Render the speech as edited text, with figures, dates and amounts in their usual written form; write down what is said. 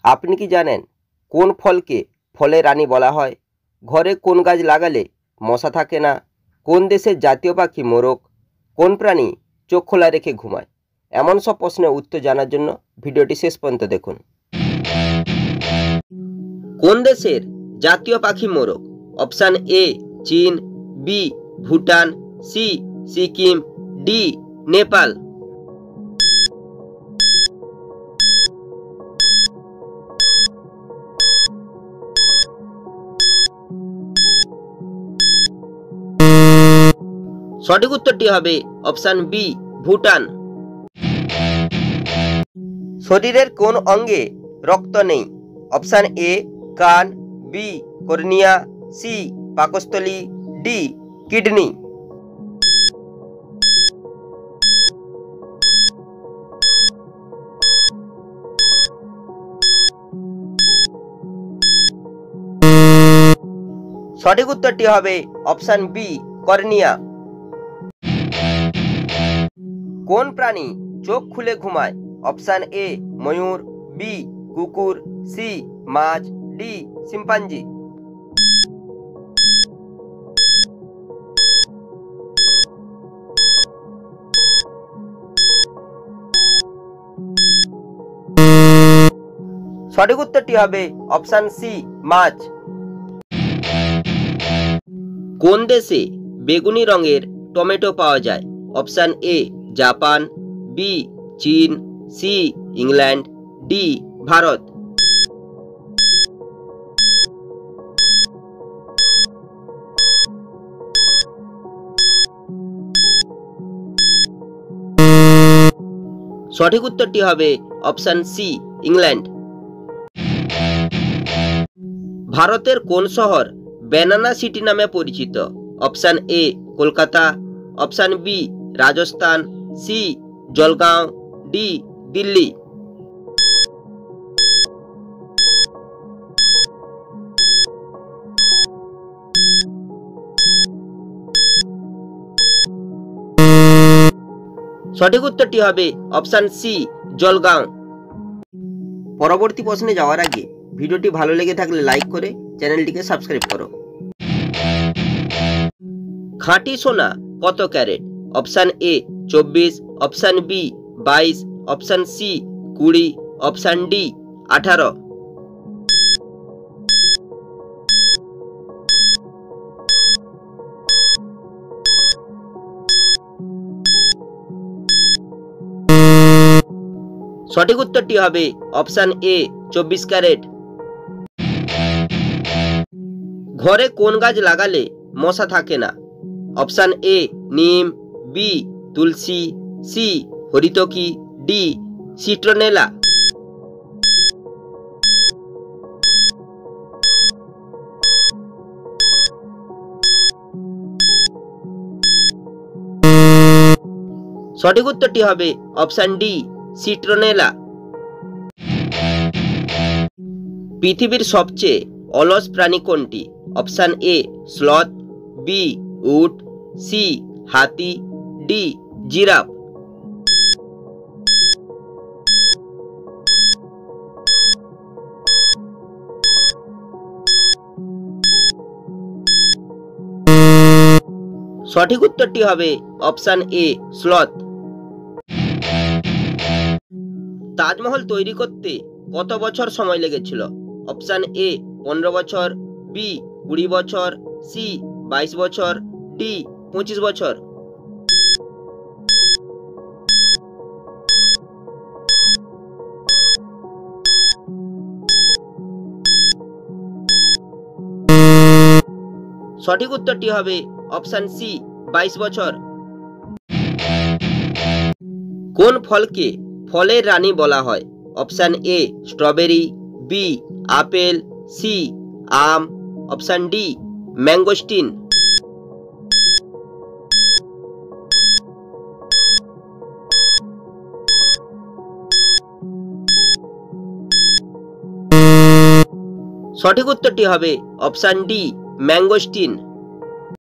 আপনি কি জানেন কোন ফলকে ফলের রানী বলা হয়? ঘরে কোন গাছ লাগালে মশা থাকে না? কোন দেশের জাতীয় পাখি মোরগ? কোন প্রাণী চোখ খোলা রেখে ঘুমায়? এমন সব প্রশ্নের উত্তর জানার জন্য ভিডিওটি শেষ পর্যন্ত দেখুন। কোন দেশের জাতীয় পাখি মোরগ? অপশান এ চীন, B Bhutan, C Sikkim, D Nepal. সঠিক উত্তরটি হবে অপশান বি ভুটান। শরীরের কোন অঙ্গে রক্ত নেই? অপশান এ কান, বি কর্নিয়া, সি পাকস্থলী, ডি কিডনি। সঠিক উত্তরটি হবে অপশান বি কর্নিয়া। কোন প্রাণী চোখ খুলে ঘুমায়? অপশান এ ময়ূর, বি কুকুর, সি মাছ, ডি শিম্পাঞ্জি। সঠিক উত্তরটি হবে অপশান সি মাছ। কোন দেশে বেগুনি রঙের টমেটো পাওয়া যায়? অপশান এ জাপান, বি চীন, সি ইংল্যান্ড, ডি ভারত। সঠিক উত্তরটি হবে অপশান সি ইংল্যান্ড। ভারতের কোন শহর ব্যানানা সিটি নামে পরিচিত? Option A Kolkata, option B Rajasthan, C Jalgaon, D Delhi. সঠিক উত্তরটি হবে অপশান সি জলগাঁও। পরবর্তী প্রশ্নে যাওয়ার আগে ভিডিওটি ভালো লেগে থাকলে লাইক করে চ্যানেলটিকে সাবস্ক্রাইব করো। খাঁটি সোনা কত carat? Option A 24, option B 22, option C 20, option D 18। সঠিক উত্তরটি হবে অপশান এ 24 ক্যারেট। ঘরে কোন গাছ লাগালে মশা থাকে না? অপশান এ নিম, বি তুলসী, সি হরিতকি, ডি সিট্রোনেলা। সঠিক উত্তরটি হবে অপশান ডি সিট্রোনেলা। পৃথিবীর সবচেয়ে অলস প্রাণী কোনটি? অপশান এ স্লথ, বি উট, সি হাতি, ডি জিরাফ। সঠিক উত্তরটি হবে অপশান এ স্লথ। তাজমহল তৈরি করতে কত বছর সময় লেগেছিল? অপশান এ 15 বছর, বি 20 বছর, সি 22 বছর, ডি 25 বছর। সঠিক উত্তরটি হবে অপশান সি 22 বছর। কোন ফলকে ফলের রানী বলা হয়? Option A strawberry, B apple, C আম, অপশান ডি ম্যাঙ্গোস্টিন। সঠিক উত্তরটি হবে অপশান ডি ম্যাঙ্গোস্টিন।